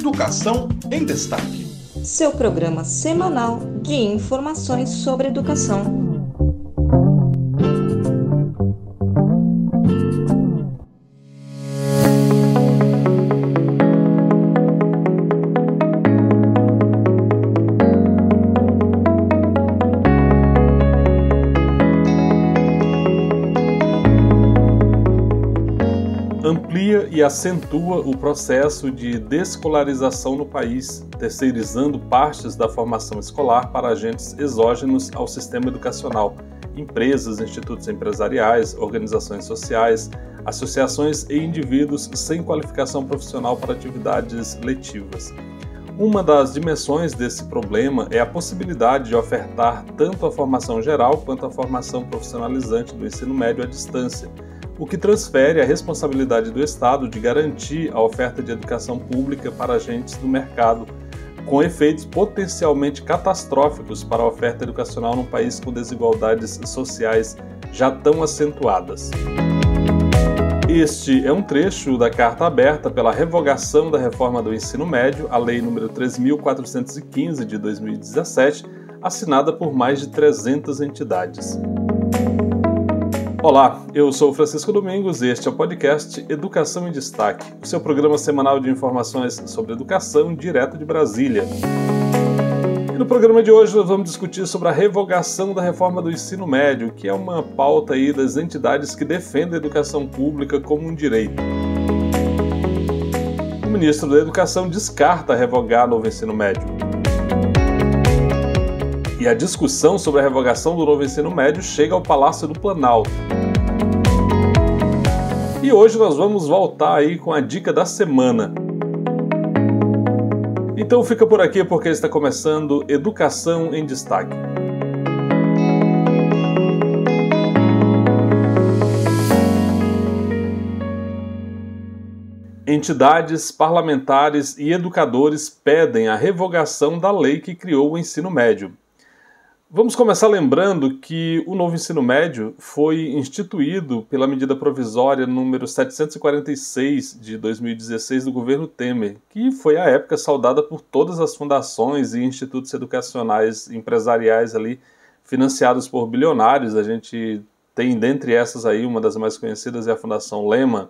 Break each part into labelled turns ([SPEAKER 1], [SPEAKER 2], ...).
[SPEAKER 1] Educação em Destaque.
[SPEAKER 2] Seu programa semanal de informações sobre educação.
[SPEAKER 3] Amplia e acentua o processo de desescolarização no país, terceirizando partes da formação escolar para agentes exógenos ao sistema educacional, empresas, institutos empresariais, organizações sociais, associações e indivíduos sem qualificação profissional para atividades letivas. Uma das dimensões desse problema é a possibilidade de ofertar tanto a formação geral quanto a formação profissionalizante do ensino médio à distância, o que transfere a responsabilidade do Estado de garantir a oferta de educação pública para agentes do mercado, com efeitos potencialmente catastróficos para a oferta educacional num país com desigualdades sociais já tão acentuadas. Este é um trecho da carta aberta pela revogação da reforma do ensino médio, a Lei nº 13.415 de 2017, assinada por mais de 300 entidades. Olá, eu sou Francisco Domingos e este é o podcast Educação em Destaque, o seu programa semanal de informações sobre educação direto de Brasília. E no programa de hoje nós vamos discutir sobre a revogação da reforma do ensino médio, que é uma pauta aí das entidades que defendem a educação pública como um direito. O ministro da Educação descarta revogar novo ensino médio. E a discussão sobre a revogação do novo ensino médio chega ao Palácio do Planalto. E hoje nós vamos voltar aí com a dica da semana. Então fica por aqui porque está começando Educação em Destaque. Entidades, parlamentares e educadores pedem a revogação da lei que criou o ensino médio. Vamos começar lembrando que o novo ensino médio foi instituído pela medida provisória número 746 de 2016 do governo Temer, que foi à época saudada por todas as fundações e institutos educacionais empresariais ali financiados por bilionários. A gente tem dentre essas aí uma das mais conhecidas é a Fundação Lehman.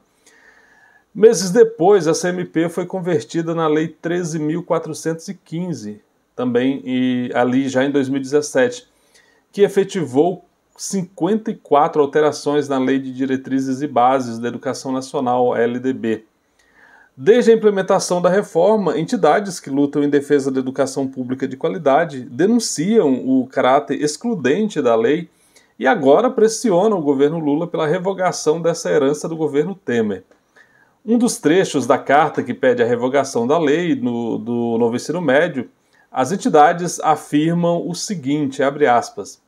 [SPEAKER 3] Meses depois, essa MP foi convertida na Lei 13.415, também e ali já em 2017, que efetivou 54 alterações na Lei de Diretrizes e Bases da Educação Nacional, LDB. Desde a implementação da reforma, entidades que lutam em defesa da educação pública de qualidade denunciam o caráter excludente da lei e agora pressionam o governo Lula pela revogação dessa herança do governo Temer. Um dos trechos da carta que pede a revogação da lei do novo ensino médio, as entidades afirmam o seguinte, abre aspas,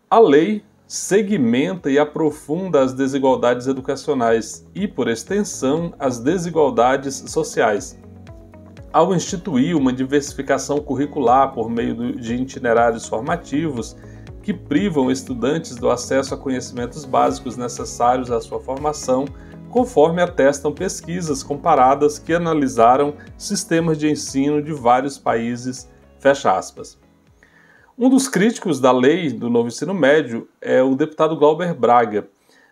[SPEAKER 3] a lei segmenta e aprofunda as desigualdades educacionais e, por extensão, as desigualdades sociais. Ao instituir uma diversificação curricular por meio de itinerários formativos que privam estudantes do acesso a conhecimentos básicos necessários à sua formação, conforme atestam pesquisas comparadas que analisaram sistemas de ensino de vários países, fecha aspas. Um dos críticos da lei do novo ensino médio é o deputado Glauber Braga,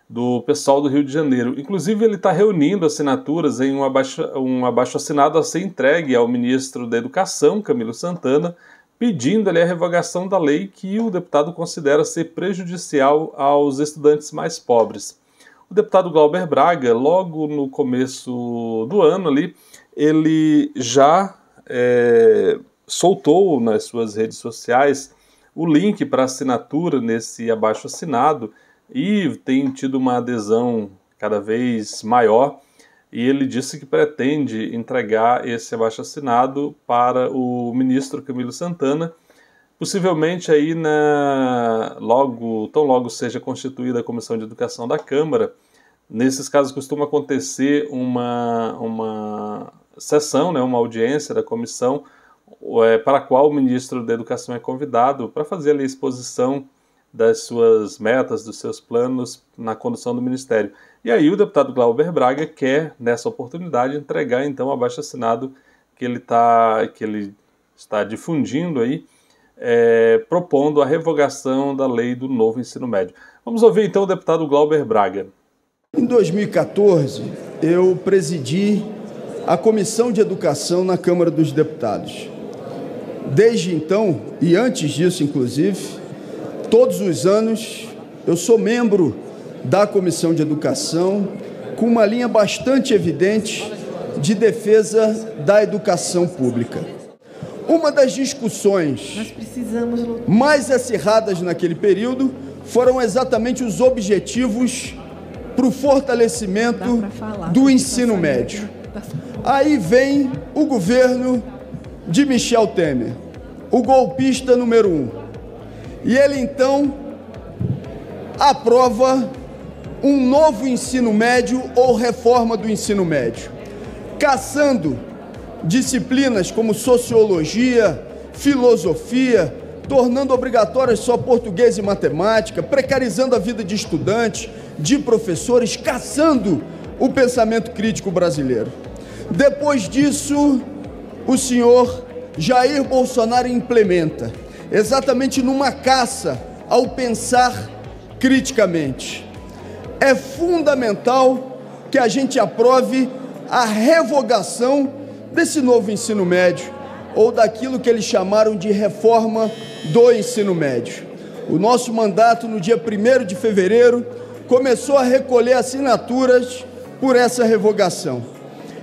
[SPEAKER 3] do PSOL do Rio de Janeiro. Inclusive, ele está reunindo assinaturas em um abaixo-assinado a ser entregue ao ministro da Educação, Camilo Santana, pedindo-lhe a revogação da lei que o deputado considera ser prejudicial aos estudantes mais pobres. O deputado Glauber Braga, logo no começo do ano, ali, ele já soltou nas suas redes sociais o link para assinatura nesse abaixo-assinado e tem tido uma adesão cada vez maior. E ele disse que pretende entregar esse abaixo-assinado para o ministro Camilo Santana, possivelmente aí tão logo seja constituída a Comissão de Educação da Câmara. Nesses casos costuma acontecer uma sessão, uma audiência da comissão, para a qual o ministro da Educação é convidado para fazer ali a exposição das suas metas, dos seus planos na condução do Ministério. E aí o deputado Glauber Braga quer, nessa oportunidade, entregar então o abaixo-assinado que ele está difundindo aí, propondo a revogação da lei do novo ensino médio. Vamos ouvir então o deputado Glauber Braga.
[SPEAKER 4] Em 2014, eu presidi a Comissão de Educação na Câmara dos Deputados. Desde então, e antes disso inclusive, todos os anos eu sou membro da Comissão de Educação com uma linha bastante evidente de defesa da educação pública. Uma das discussões mais acirradas naquele período foram exatamente os objetivos para o fortalecimento do ensino médio. Aí vem o governo de Michel Temer, o golpista número 1. E ele então aprova um novo ensino médio ou reforma do ensino médio, caçando disciplinas como sociologia, filosofia, tornando obrigatórias só português e matemática, precarizando a vida de estudantes, de professores, caçando o pensamento crítico brasileiro. Depois disso, o senhor Jair Bolsonaro implementa, exatamente numa caça ao pensar criticamente. É fundamental que a gente aprove a revogação desse novo ensino médio, ou daquilo que eles chamaram de reforma do ensino médio. O nosso mandato, no dia 1º de fevereiro, começou a recolher assinaturas por essa revogação.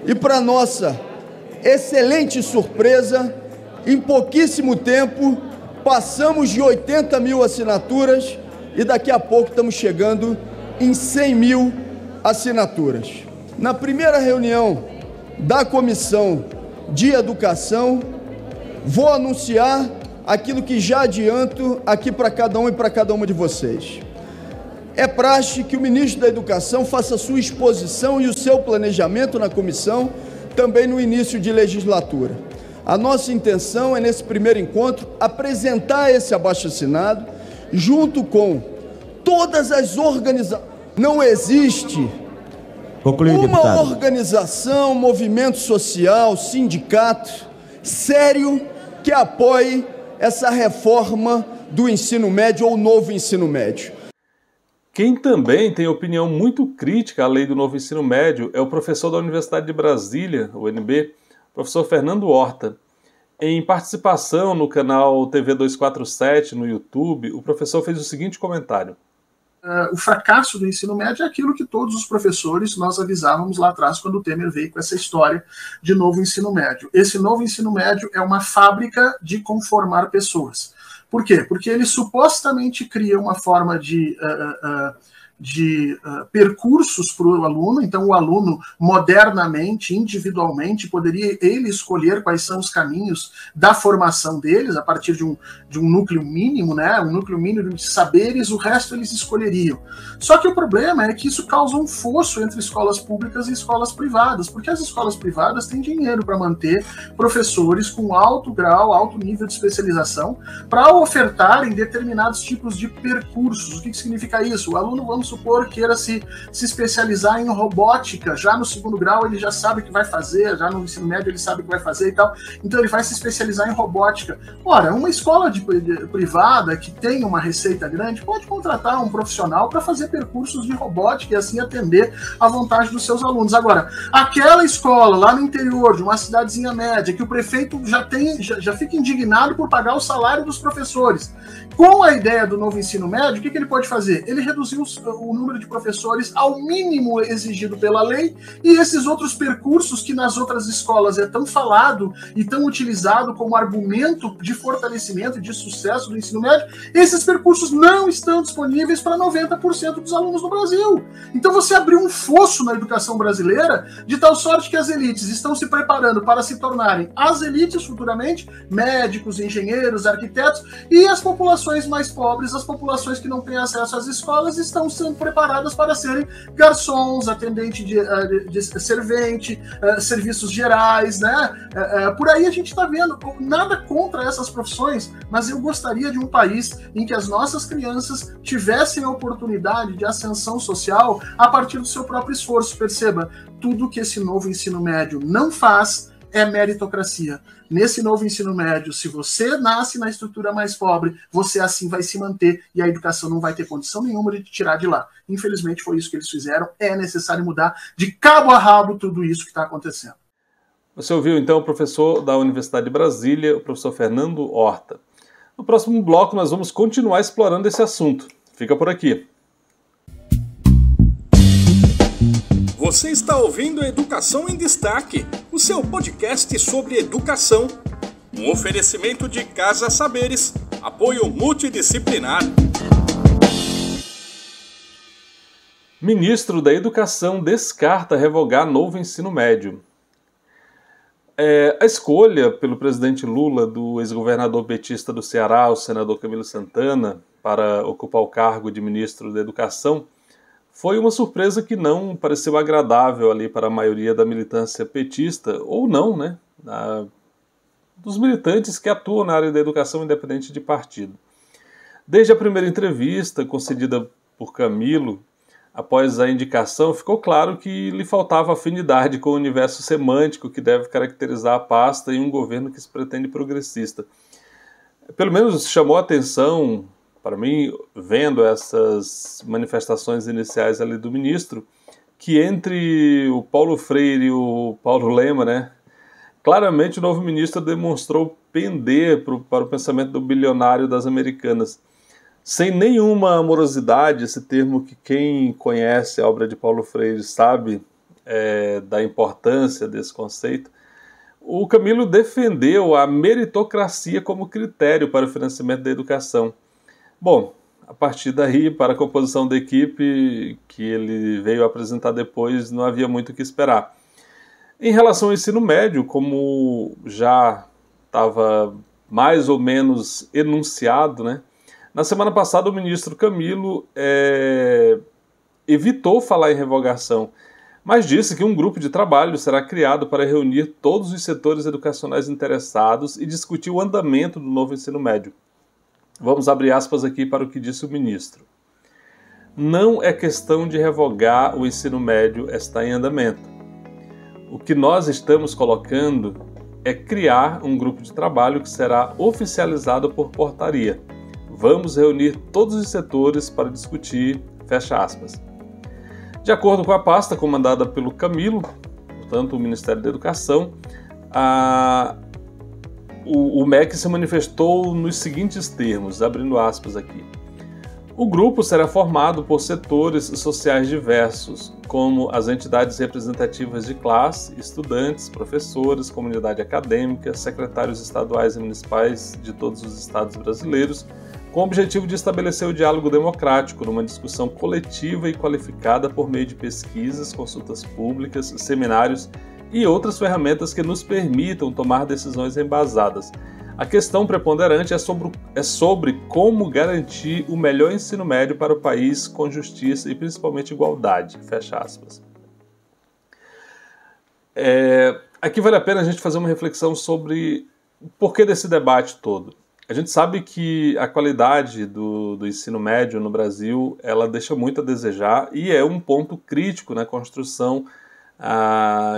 [SPEAKER 4] E para nossa excelente surpresa, em pouquíssimo tempo, passamos de 80 mil assinaturas e daqui a pouco estamos chegando em 100 mil assinaturas. Na primeira reunião da Comissão de Educação, vou anunciar aquilo que já adianto aqui para cada um e para cada uma de vocês. É praxe que o ministro da Educação faça sua exposição e o seu planejamento na comissão também no início de legislatura. A nossa intenção é, nesse primeiro encontro, apresentar esse abaixo-assinado junto com todas as organizações. Não existe uma organização, movimento social, sindicato sério que apoie essa reforma do ensino médio ou novo ensino médio.
[SPEAKER 3] Quem também tem opinião muito crítica à lei do novo ensino médio é o professor da Universidade de Brasília, UNB, professor Fernando Horta. Em participação no canal TV 247 no YouTube, o professor fez o seguinte comentário.
[SPEAKER 5] O fracasso do ensino médio é aquilo que todos os professores nós avisávamos lá atrás quando o Temer veio com essa história de novo ensino médio. Esse novo ensino médio é uma fábrica de conformar pessoas. Por quê? Porque ele supostamente cria uma forma de percursos para o aluno, então o aluno modernamente, individualmente, poderia ele escolher quais são os caminhos da formação deles, a partir de um núcleo mínimo, né, um núcleo mínimo de saberes, o resto eles escolheriam. Só que o problema é que isso causa um fosso entre escolas públicas e escolas privadas, porque as escolas privadas têm dinheiro para manter professores com alto grau, alto nível de especialização, para ofertarem determinados tipos de percursos. O que significa isso? O aluno, vamos supor, queira se especializar em robótica, já no 2º grau ele já sabe o que vai fazer, já no ensino médio ele sabe o que vai fazer e tal, então ele vai se especializar em robótica. Ora, uma escola privada que tem uma receita grande pode contratar um profissional para fazer percursos de robótica e assim atender à vontade dos seus alunos. Agora, aquela escola lá no interior de uma cidadezinha média, que o prefeito já fica indignado por pagar o salário dos professores, com a ideia do novo ensino médio, o que ele pode fazer? Ele reduziu o número de professores ao mínimo exigido pela lei, e esses outros percursos que nas outras escolas é tão falado e tão utilizado como argumento de fortalecimento e de sucesso do ensino médio, esses percursos não estão disponíveis para 90% dos alunos do Brasil. Então você abriu um fosso na educação brasileira de tal sorte que as elites estão se preparando para se tornarem as elites futuramente, médicos, engenheiros, arquitetos, e as populações mais pobres, as populações que não têm acesso às escolas, estão sendo preparadas para serem garçons, atendente de servente, serviços gerais, né? Por aí a gente está vendo, nada contra essas profissões, mas eu gostaria de um país em que as nossas crianças tivessem a oportunidade de ascensão social a partir do seu próprio esforço. Perceba, tudo que esse novo ensino médio não faz, é meritocracia. Nesse novo ensino médio, se você nasce na estrutura mais pobre, você assim vai se manter e a educação não vai ter condição nenhuma de te tirar de lá. Infelizmente foi isso que eles fizeram. É necessário mudar de cabo a rabo tudo isso que está acontecendo.
[SPEAKER 3] Você ouviu então o professor da Universidade de Brasília, o professor Fernando Horta. No próximo bloco nós vamos continuar explorando esse assunto. Fica por aqui.
[SPEAKER 1] Você está ouvindo Educação em Destaque, o seu podcast sobre educação. Um oferecimento de Casa Saberes, apoio multidisciplinar.
[SPEAKER 3] Ministro da Educação descarta revogar novo ensino médio. A escolha pelo presidente Lula do ex-governador petista do Ceará, o senador Camilo Santana, para ocupar o cargo de ministro da Educação, foi uma surpresa que não pareceu agradável ali para a maioria da militância petista, ou não, né? Dos militantes que atuam na área da educação independente de partido. Desde a primeira entrevista concedida por Camilo, após a indicação, ficou claro que lhe faltava afinidade com o universo semântico que deve caracterizar a pasta em um governo que se pretende progressista. Pelo menos chamou a atenção, para mim, vendo essas manifestações iniciais ali do ministro, que entre o Paulo Freire e o Paulo Lema, né, claramente o novo ministro demonstrou pender para o pensamento do bilionário das Americanas. Sem nenhuma amorosidade, esse termo que quem conhece a obra de Paulo Freire sabe da importância desse conceito, o Camilo defendeu a meritocracia como critério para o financiamento da educação. Bom, a partir daí, para a composição da equipe que ele veio apresentar depois, não havia muito o que esperar. Em relação ao ensino médio, como já estava mais ou menos enunciado, né? Na semana passada, o ministro Camilo evitou falar em revogação, mas disse que um grupo de trabalho será criado para reunir todos os setores educacionais interessados e discutir o andamento do novo ensino médio. Vamos abrir aspas aqui para o que disse o ministro. Não é questão de revogar o ensino médio, está em andamento. O que nós estamos colocando é criar um grupo de trabalho que será oficializado por portaria. Vamos reunir todos os setores para discutir, fecha aspas. De acordo com a pasta comandada pelo Camilo, portanto o Ministério da Educação, o MEC se manifestou nos seguintes termos, abrindo aspas aqui. O grupo será formado por setores sociais diversos, como as entidades representativas de classe, estudantes, professores, comunidade acadêmica, secretários estaduais e municipais de todos os estados brasileiros, com o objetivo de estabelecer o diálogo democrático numa discussão coletiva e qualificada por meio de pesquisas, consultas públicas, seminários e outras ferramentas que nos permitam tomar decisões embasadas. A questão preponderante é sobre como garantir o melhor ensino médio para o país com justiça e principalmente igualdade. Fecha aspas. Aqui vale a pena a gente fazer uma reflexão sobre o porquê desse debate todo. A gente sabe que a qualidade do ensino médio no Brasil ela deixa muito a desejar e é um ponto crítico na construção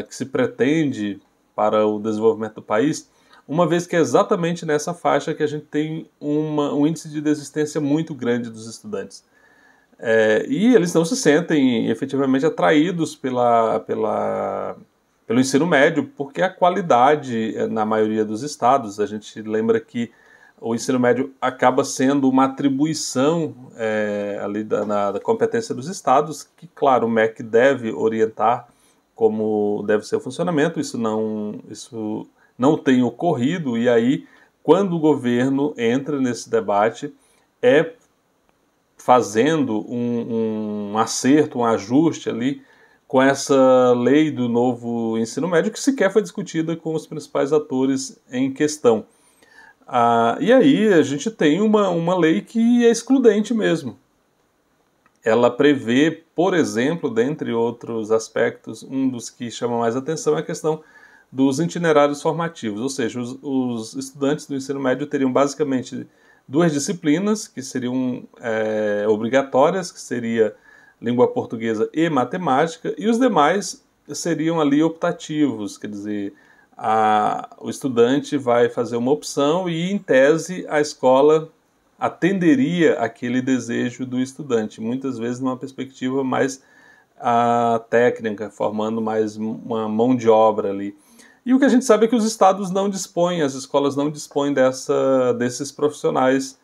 [SPEAKER 3] que se pretende para o desenvolvimento do país, uma vez que é exatamente nessa faixa que a gente tem um índice de desistência muito grande dos estudantes. E eles não se sentem efetivamente atraídos pelo ensino médio, porque a qualidade, na maioria dos estados, a gente lembra que o ensino médio acaba sendo uma atribuição ali da competência dos estados, que, claro, o MEC deve orientar como deve ser o funcionamento, isso não tem ocorrido, e aí, quando o governo entra nesse debate, fazendo um acerto, um ajuste ali com essa lei do novo ensino médio, que sequer foi discutida com os principais atores em questão. E aí a gente tem uma lei que é excludente mesmo. Ela prevê, por exemplo, dentre outros aspectos, um dos que chama mais atenção é a questão dos itinerários formativos, ou seja, os estudantes do ensino médio teriam basicamente 2 disciplinas que seriam obrigatórias, que seria língua portuguesa e matemática, e os demais seriam ali optativos, quer dizer, o estudante vai fazer uma opção e, em tese, a escola atenderia aquele desejo do estudante, muitas vezes numa perspectiva mais técnica, formando mais uma mão de obra ali. E o que a gente sabe é que os estados não dispõem, as escolas não dispõem desses profissionais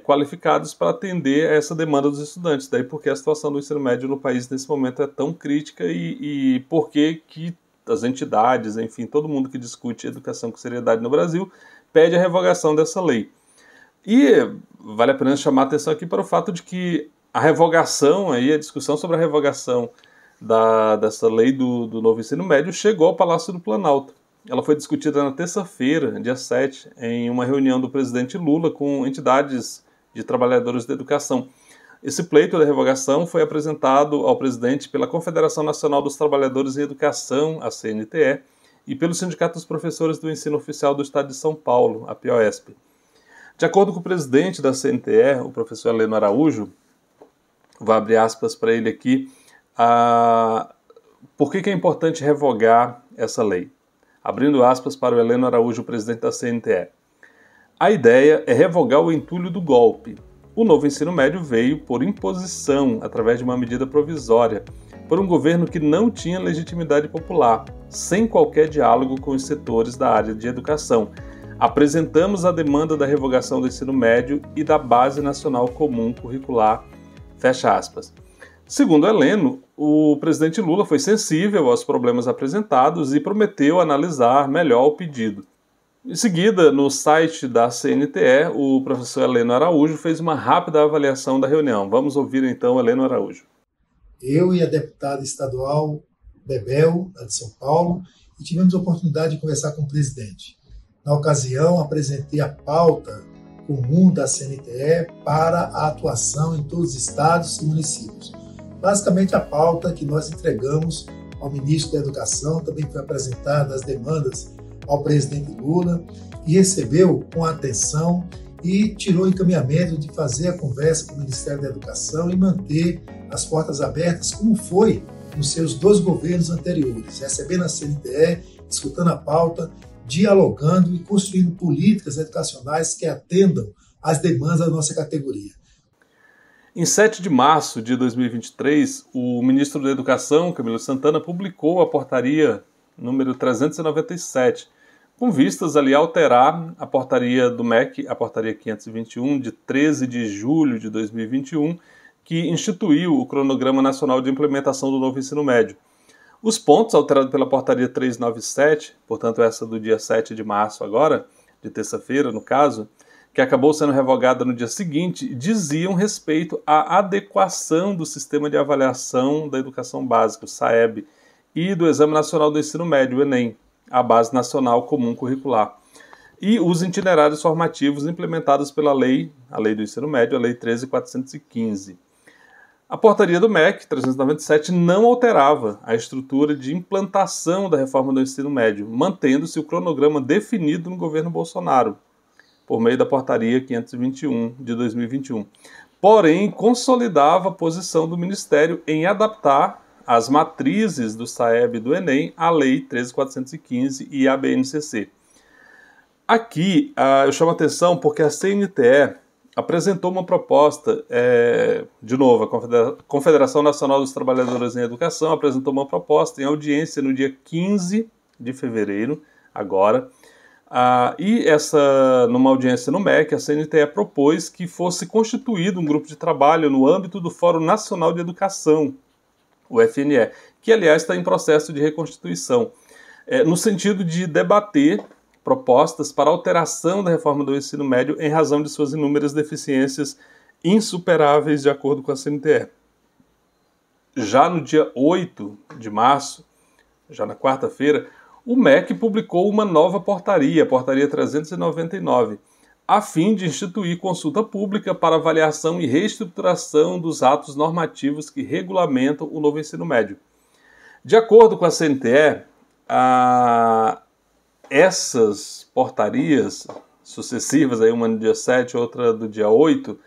[SPEAKER 3] qualificados para atender a essa demanda dos estudantes. Daí porque a situação do ensino médio no país nesse momento é tão crítica e por que as entidades, enfim, todo mundo que discute educação com seriedade no Brasil pede a revogação dessa lei. E vale a pena chamar a atenção aqui para o fato de que a revogação, a discussão sobre a revogação dessa lei do novo ensino médio chegou ao Palácio do Planalto. Ela foi discutida na terça-feira, dia 7, em uma reunião do presidente Lula com entidades de trabalhadores da educação. Esse pleito da revogação foi apresentado ao presidente pela Confederação Nacional dos Trabalhadores em Educação, a CNTE, e pelo Sindicato dos Professores do Ensino Oficial do Estado de São Paulo, a POSP. De acordo com o presidente da CNTE, o professor Heleno Araújo, vou abrir aspas para ele aqui, por que é importante revogar essa lei? Abrindo aspas para o Heleno Araújo, presidente da CNTE. A ideia é revogar o entulho do golpe. O novo ensino médio veio por imposição, através de uma medida provisória, por um governo que não tinha legitimidade popular, sem qualquer diálogo com os setores da área de educação. Apresentamos a demanda da revogação do ensino médio e da Base Nacional Comum Curricular, fecha aspas. Segundo Heleno, o presidente Lula foi sensível aos problemas apresentados e prometeu analisar melhor o pedido. Em seguida, no site da CNTE, o professor Heleno Araújo fez uma rápida avaliação da reunião. Vamos ouvir então Heleno Araújo.
[SPEAKER 6] Eu e a deputada estadual Bebel, de São Paulo, e tivemos a oportunidade de conversar com o presidente. Na ocasião, apresentei a pauta comum da CNTE para a atuação em todos os estados e municípios. Basicamente, a pauta que nós entregamos ao ministro da Educação, também foi apresentada as demandas ao presidente Lula, e recebeu com atenção e tirou o encaminhamento de fazer a conversa com o Ministério da Educação e manter as portas abertas, como foi nos seus 2 governos anteriores, recebendo a CNTE, escutando a pauta, dialogando e construindo políticas educacionais que atendam às demandas da nossa categoria.
[SPEAKER 3] Em 7 de março de 2023, o ministro da Educação, Camilo Santana, publicou a portaria número 397, com vistas ali a alterar a portaria do MEC, a portaria 521, de 13 de julho de 2021, que instituiu o Cronograma Nacional de Implementação do Novo Ensino Médio. Os pontos alterados pela portaria 397, portanto essa do dia 7 de março agora, de terça-feira no caso, que acabou sendo revogada no dia seguinte, diziam respeito à adequação do Sistema de Avaliação da Educação Básica, o SAEB, e do Exame Nacional do Ensino Médio, o ENEM, a Base Nacional Comum Curricular, e os itinerários formativos implementados pela lei, a Lei do Ensino Médio, a Lei 13.415. A portaria do MEC, 397, não alterava a estrutura de implantação da reforma do ensino médio, mantendo-se o cronograma definido no governo Bolsonaro, por meio da portaria 521 de 2021. Porém, consolidava a posição do Ministério em adaptar as matrizes do SAEB e do ENEM à Lei 13.415 e à BNCC. Aqui, eu chamo a atenção porque a CNTE apresentou uma proposta, de novo, a Confederação Nacional dos Trabalhadores em Educação apresentou uma proposta em audiência no dia 15 de fevereiro, agora, e numa audiência no MEC, a CNTE propôs que fosse constituído um grupo de trabalho no âmbito do Fórum Nacional de Educação, o FNE, que aliás está em processo de reconstituição, no sentido de debater propostas para alteração da reforma do ensino médio em razão de suas inúmeras deficiências insuperáveis, de acordo com a CNTE. Já no dia 8 de março, já na quarta-feira, o MEC publicou uma nova portaria, a portaria 399, a fim de instituir consulta pública para avaliação e reestruturação dos atos normativos que regulamentam o novo ensino médio. De acordo com a CNTE, essas portarias sucessivas, aí uma no dia 7, outra do dia 8,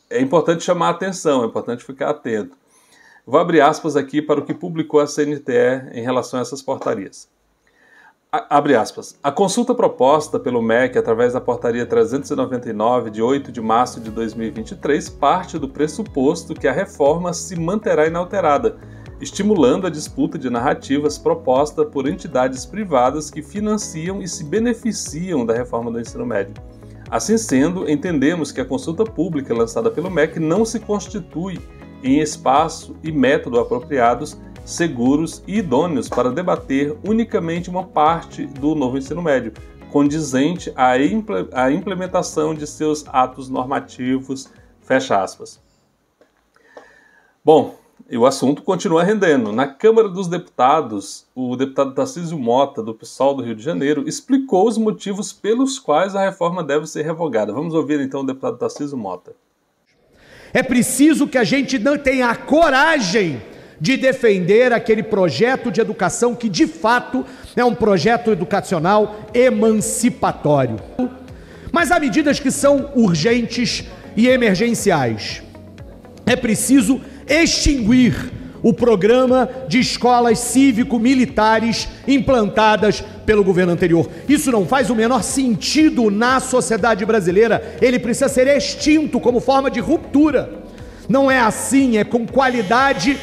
[SPEAKER 3] é importante chamar a atenção, é importante ficar atento. Vou abrir aspas aqui para o que publicou a CNTE em relação a essas portarias. Abre aspas. A consulta proposta pelo MEC através da portaria 399 de 8 de março de 2023 parte do pressuposto que a reforma se manterá inalterada, estimulando a disputa de narrativas proposta por entidades privadas que financiam e se beneficiam da reforma do ensino médio. Assim sendo, entendemos que a consulta pública lançada pelo MEC não se constitui em espaço e método apropriados, seguros e idôneos para debater unicamente uma parte do novo ensino médio, condizente à implementação de seus atos normativos, fecha aspas. Bom, e o assunto continua rendendo. Na Câmara dos Deputados, o deputado Tarcísio Mota, do PSOL do Rio de Janeiro, explicou os motivos pelos quais a reforma deve ser revogada. Vamos ouvir então o deputado Tarcísio Mota.
[SPEAKER 7] É preciso que a gente não tenha a coragem de defender aquele projeto de educação que, de fato, é um projeto educacional emancipatório. Mas há medidas que são urgentes e emergenciais. É preciso extinguir o programa de escolas cívico-militares implantadas pelo governo anterior. Isso não faz o menor sentido na sociedade brasileira. Ele precisa ser extinto como forma de ruptura. Não é assim, é com qualidade,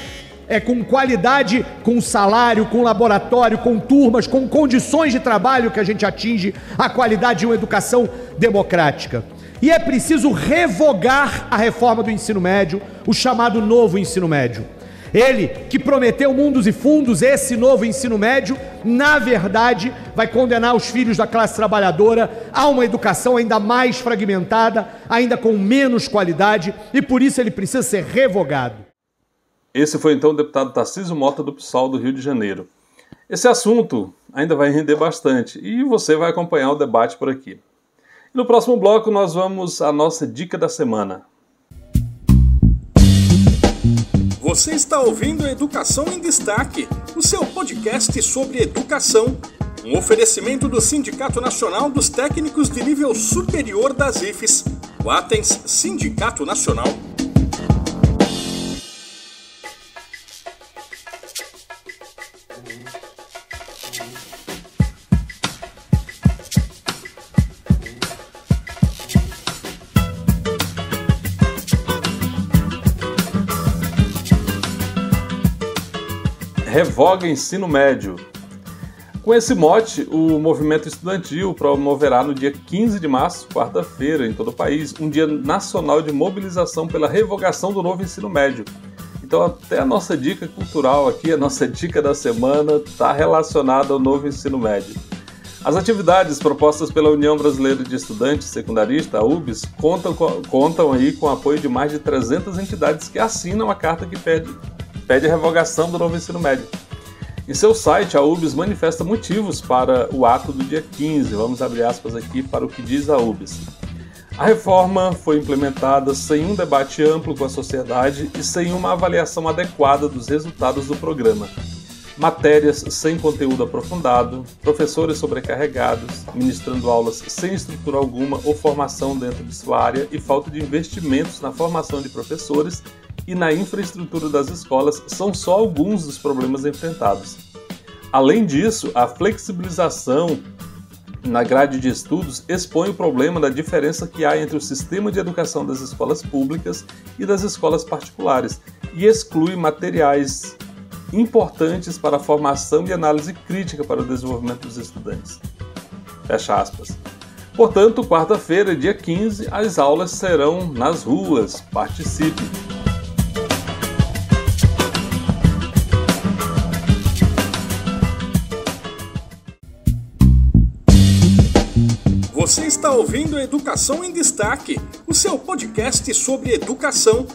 [SPEAKER 7] com salário, com laboratório, com turmas, com condições de trabalho que a gente atinge a qualidade de uma educação democrática. E é preciso revogar a reforma do ensino médio, o chamado novo ensino médio. Ele, que prometeu mundos e fundos, esse novo ensino médio, na verdade, vai condenar os filhos da classe trabalhadora a uma educação ainda mais fragmentada, ainda com menos qualidade, e por isso ele precisa ser revogado.
[SPEAKER 3] Esse foi então o deputado Tarcísio Mota, do PSOL do Rio de Janeiro. Esse assunto ainda vai render bastante e você vai acompanhar o debate por aqui. E no próximo bloco nós vamos à nossa dica da semana.
[SPEAKER 1] Você está ouvindo Educação em Destaque, o seu podcast sobre educação. Um oferecimento do Sindicato Nacional dos Técnicos de Nível Superior das IFES, o Atens Sindicato Nacional.
[SPEAKER 3] Revoga ensino médio. Com esse mote, o movimento estudantil promoverá no dia 15 de março, quarta-feira, em todo o país, um dia nacional de mobilização pela revogação do novo ensino médio. Então até a nossa dica cultural aqui, a nossa dica da semana, está relacionada ao novo ensino médio. As atividades propostas pela União Brasileira de Estudantes Secundaristas, a UBS, contam aí com o apoio de mais de 300 entidades que assinam a carta que pede a revogação do novo ensino médio. Em seu site, a UBS manifesta motivos para o ato do dia 15. Vamos abrir aspas aqui para o que diz a UBS. A reforma foi implementada sem um debate amplo com a sociedade e sem uma avaliação adequada dos resultados do programa. Matérias sem conteúdo aprofundado, professores sobrecarregados, ministrando aulas sem estrutura alguma ou formação dentro de sua área e falta de investimentos na formação de professores e na infraestrutura das escolas são só alguns dos problemas enfrentados. Além disso, a flexibilização na grade de estudos expõe o problema da diferença que há entre o sistema de educação das escolas públicas e das escolas particulares e exclui materiais importantes para a formação e análise crítica para o desenvolvimento dos estudantes. Fecha aspas. Portanto, quarta-feira, dia 15, as aulas serão nas ruas. Participe!
[SPEAKER 1] Você está ouvindo Educação em Destaque, o seu podcast sobre educação.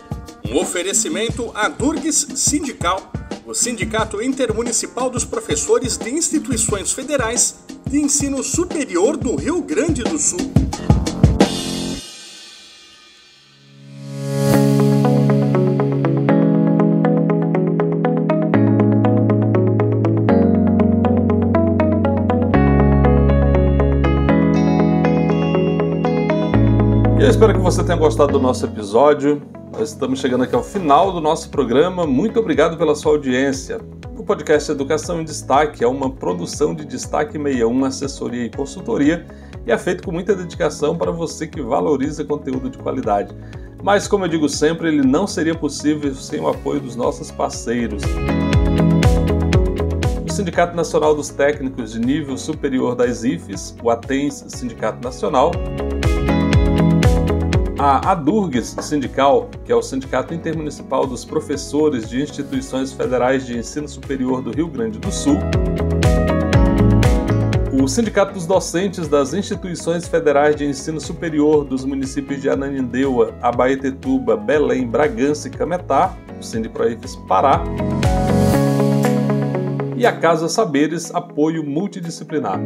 [SPEAKER 1] Um oferecimento à Durgues Sindical, o Sindicato Intermunicipal dos Professores de Instituições Federais de Ensino Superior do Rio Grande do Sul.
[SPEAKER 3] Eu espero que você tenha gostado do nosso episódio. Nós estamos chegando aqui ao final do nosso programa. Muito obrigado pela sua audiência. No podcast Educação em Destaque é uma produção de Destaque 61, assessoria e consultoria, e é feito com muita dedicação para você que valoriza conteúdo de qualidade. Mas, como eu digo sempre, ele não seria possível sem o apoio dos nossos parceiros. O Sindicato Nacional dos Técnicos de Nível Superior das IFES, o ATENS Sindicato Nacional, a ADURGS Sindical, que é o Sindicato Intermunicipal dos Professores de Instituições Federais de Ensino Superior do Rio Grande do Sul, o Sindicato dos Docentes das Instituições Federais de Ensino Superior dos municípios de Ananindeua, Abaetetuba, Belém, Bragança e Cametá, o Sindiproifes Pará, e a Casa Saberes Apoio Multidisciplinar.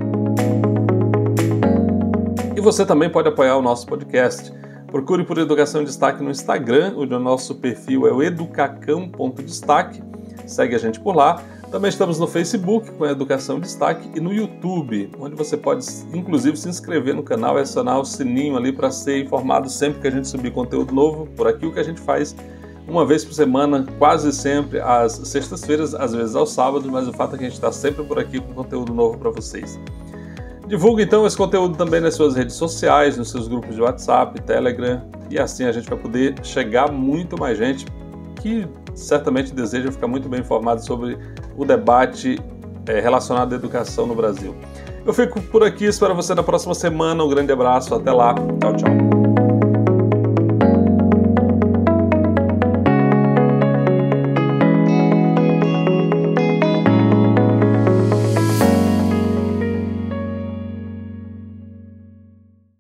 [SPEAKER 3] E você também pode apoiar o nosso podcast. Procure por Educação em Destaque no Instagram, onde o nosso perfil é o educacão.destaque. Segue a gente por lá. Também estamos no Facebook com a Educação em Destaque e no YouTube, onde você pode, inclusive, se inscrever no canal e acionar o sininho ali para ser informado sempre que a gente subir conteúdo novo. Por aqui o que a gente faz uma vez por semana, quase sempre às sextas-feiras, às vezes aos sábados, mas o fato é que a gente está sempre por aqui com conteúdo novo para vocês. Divulgue então esse conteúdo também nas suas redes sociais, nos seus grupos de WhatsApp, Telegram, e assim a gente vai poder chegar muito mais gente que certamente deseja ficar muito bem informado sobre o debate relacionado à educação no Brasil. Eu fico por aqui, espero você na próxima semana. Um grande abraço, até lá. Tchau, tchau.